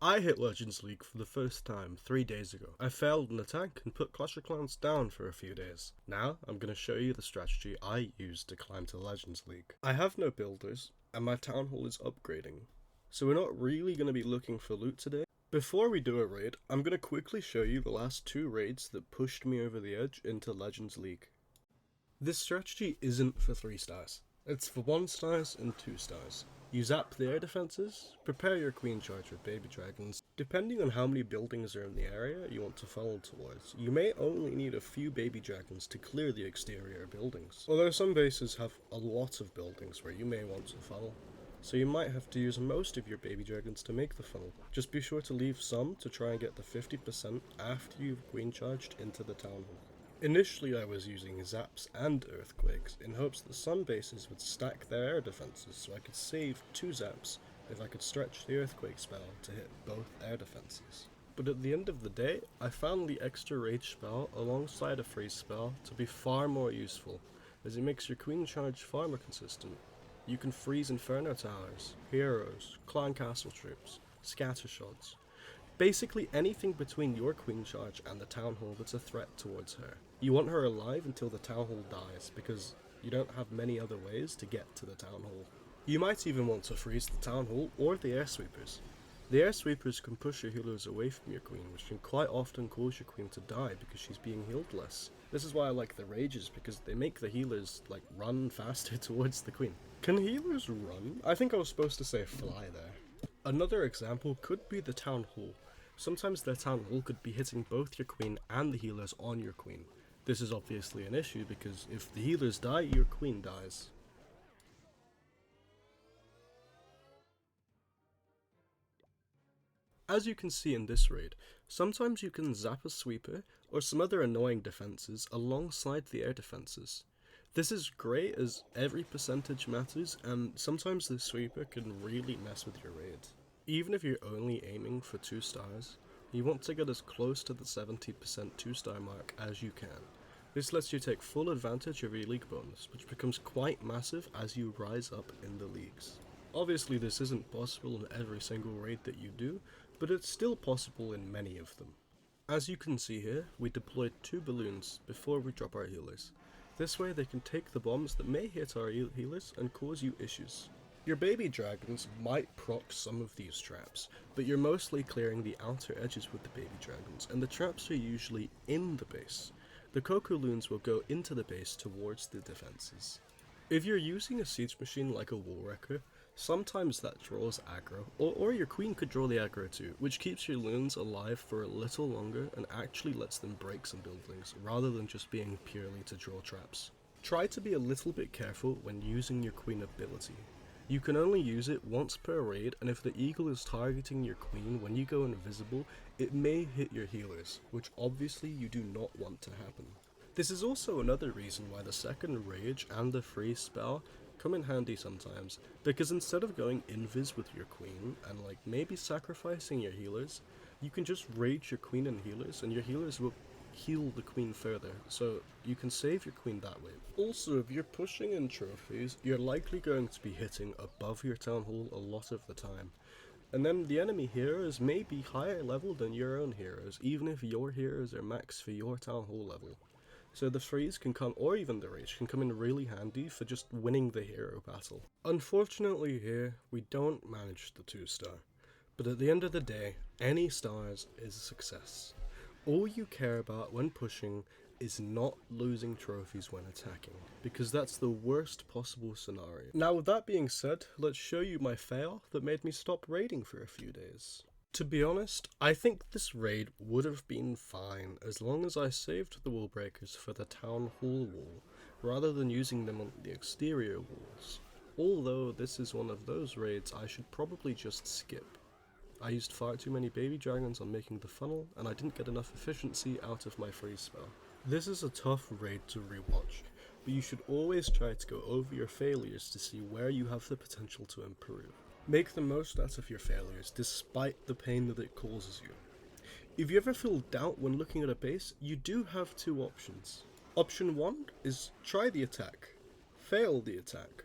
I hit Legends League for the first time 3 days ago. I failed an attack and put Clash of Clans down for a few days. Now, I'm going to show you the strategy I used to climb to Legends League. I have no builders, and my town hall is upgrading. So we're not really going to be looking for loot today. Before we do a raid, I'm going to quickly show you the last 2 raids that pushed me over the edge into Legends League. This strategy isn't for 3 stars. It's for 1 stars and 2 stars. You zap the air defenses, prepare your queen charge with baby dragons. Depending on how many buildings are in the area you want to funnel towards, you may only need a few baby dragons to clear the exterior buildings. Although some bases have a lot of buildings where you may want to funnel, so you might have to use most of your baby dragons to make the funnel. Just be sure to leave some to try and get the 50% after you've queen charged into the town hall. Initially I was using zaps and earthquakes in hopes that some bases would stack their air defenses so I could save 2 zaps if I could stretch the earthquake spell to hit both air defenses. But at the end of the day, I found the extra rage spell alongside a freeze spell to be far more useful, as it makes your queen charge far more consistent. You can freeze inferno towers, heroes, clan castle troops, scatter shots. Basically anything between your queen charge and the town hall that's a threat towards her. You want her alive until the town hall dies, because you don't have many other ways to get to the town hall. You might even want to freeze the town hall or the air sweepers. The air sweepers can push your healers away from your queen, which can quite often cause your queen to die because she's being healed less. This is why I like the rages, because they make the healers run faster towards the queen. Can healers run? I think I was supposed to say fly there. Another example could be the town hall. Sometimes the town hall could be hitting both your queen and the healers on your queen. This is obviously an issue because if the healers die, your queen dies. As you can see in this raid, sometimes you can zap a sweeper or some other annoying defenses alongside the air defenses. This is great as every percentage matters, and sometimes the sweeper can really mess with your raid. Even if you're only aiming for 2 stars, you want to get as close to the 70% 2-star mark as you can. This lets you take full advantage of your league bonus, which becomes quite massive as you rise up in the leagues. Obviously this isn't possible in every single raid that you do, but it's still possible in many of them. As you can see here, we deployed 2 balloons before we drop our healers. This way they can take the bombs that may hit our healers and cause you issues. Your baby dragons might proc some of these traps, but you're mostly clearing the outer edges with the baby dragons, and the traps are usually in the base. The Coco-loons will go into the base towards the defenses. If you're using a siege machine like a wall wrecker, sometimes that draws aggro, or your queen could draw the aggro too, which keeps your loons alive for a little longer and actually lets them break some buildings, rather than just being purely to draw traps. Try to be a little bit careful when using your queen ability. You can only use it once per raid, and if the eagle is targeting your queen when you go invisible, it may hit your healers, which obviously you do not want to happen. This is also another reason why the second rage and the freeze spell come in handy sometimes, because instead of going invis with your queen and maybe sacrificing your healers, you can just rage your queen and healers, and your healers will heal the queen further, so you can save your queen that way. Also, if you're pushing in trophies, you're likely going to be hitting above your town hall a lot of the time. And then the enemy heroes may be higher level than your own heroes, even if your heroes are max for your town hall level. So the freeze can come, or even the rage, can come in really handy for just winning the hero battle. Unfortunately here, we don't manage the 2-star, but at the end of the day, any stars is a success. All you care about when pushing is not losing trophies when attacking, because that's the worst possible scenario. Now with that being said, let's show you my fail that made me stop raiding for a few days. To be honest, I think this raid would have been fine as long as I saved the wall breakers for the town hall wall, rather than using them on the exterior walls. Although this is one of those raids I should probably just skip. I used far too many baby dragons on making the funnel, and I didn't get enough efficiency out of my freeze spell. This is a tough raid to rewatch, but you should always try to go over your failures to see where you have the potential to improve. Make the most out of your failures, despite the pain that it causes you. If you ever feel doubt when looking at a base, you do have 2 options. Option 1 is try the attack, fail the attack,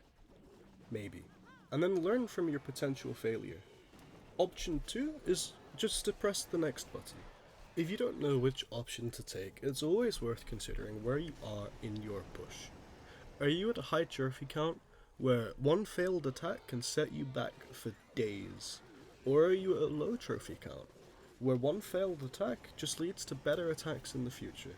maybe, and then learn from your potential failure. Option 2 is just to press the next button. If you don't know which option to take, it's always worth considering where you are in your push. Are you at a high trophy count, where one failed attack can set you back for days? Or are you at a low trophy count, where one failed attack just leads to better attacks in the future?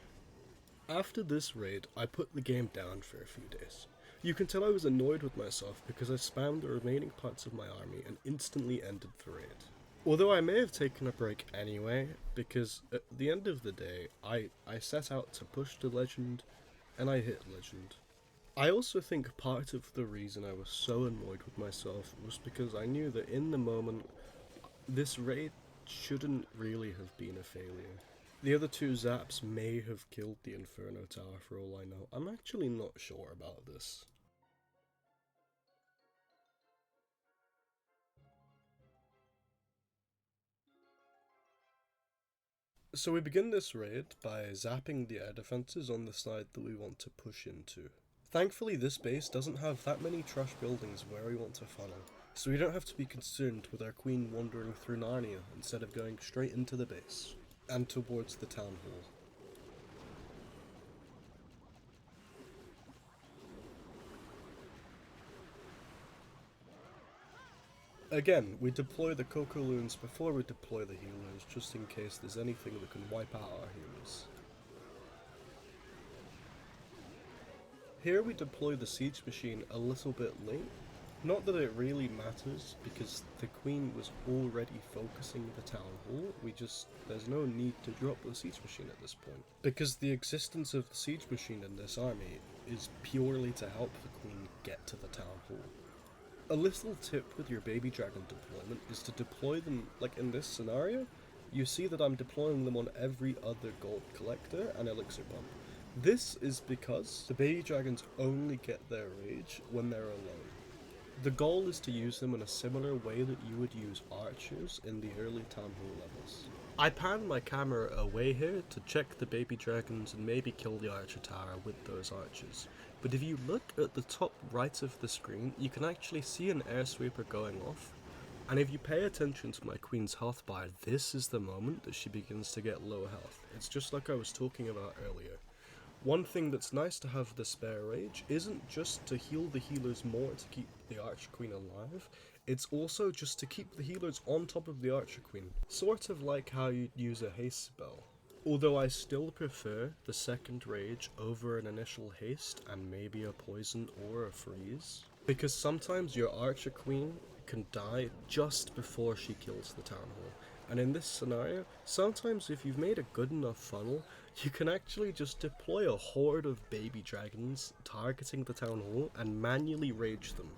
After this raid, I put the game down for a few days. You can tell I was annoyed with myself because I spammed the remaining parts of my army and instantly ended the raid. Although I may have taken a break anyway, because at the end of the day, I set out to push to legend, and I hit legend. I also think part of the reason I was so annoyed with myself was because I knew that in the moment, this raid shouldn't really have been a failure. The other two zaps may have killed the Inferno Tower for all I know. I'm actually not sure about this. So we begin this raid by zapping the air defences on the side that we want to push into. Thankfully this base doesn't have that many trash buildings where we want to funnel, so we don't have to be concerned with our queen wandering through Narnia instead of going straight into the base, and towards the town hall. Again, we deploy the Coco Loons before we deploy the healers, just in case there's anything that can wipe out our healers. Here we deploy the siege machine a little bit late. Not that it really matters, because the queen was already focusing the town hall, there's no need to drop the siege machine at this point. Because the existence of the siege machine in this army is purely to help the queen get to the town hall. A little tip with your baby dragon deployment is to deploy them, like in this scenario, you see that I'm deploying them on every other gold collector and elixir pump. This is because the baby dragons only get their rage when they're alone. The goal is to use them in a similar way that you would use archers in the early town hall levels. I pan my camera away here to check the baby dragons and maybe kill the archer tower with those archers. But if you look at the top right of the screen, you can actually see an air sweeper going off. And if you pay attention to my queen's health bar, this is the moment that she begins to get low health. It's just like I was talking about earlier. One thing that's nice to have the spare rage isn't just to heal the healers more to keep the Archer Queen alive, it's also just to keep the healers on top of the Archer Queen, sort of like how you'd use a haste spell. Although I still prefer the second rage over an initial haste and maybe a poison or a freeze, because sometimes your Archer Queen can die just before she kills the town hall. And in this scenario, sometimes if you've made a good enough funnel, you can actually just deploy a horde of baby dragons targeting the town hall and manually rage them.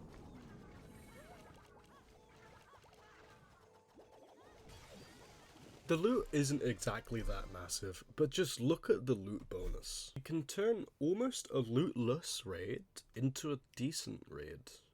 The loot isn't exactly that massive, but just look at the loot bonus. You can turn almost a lootless raid into a decent raid.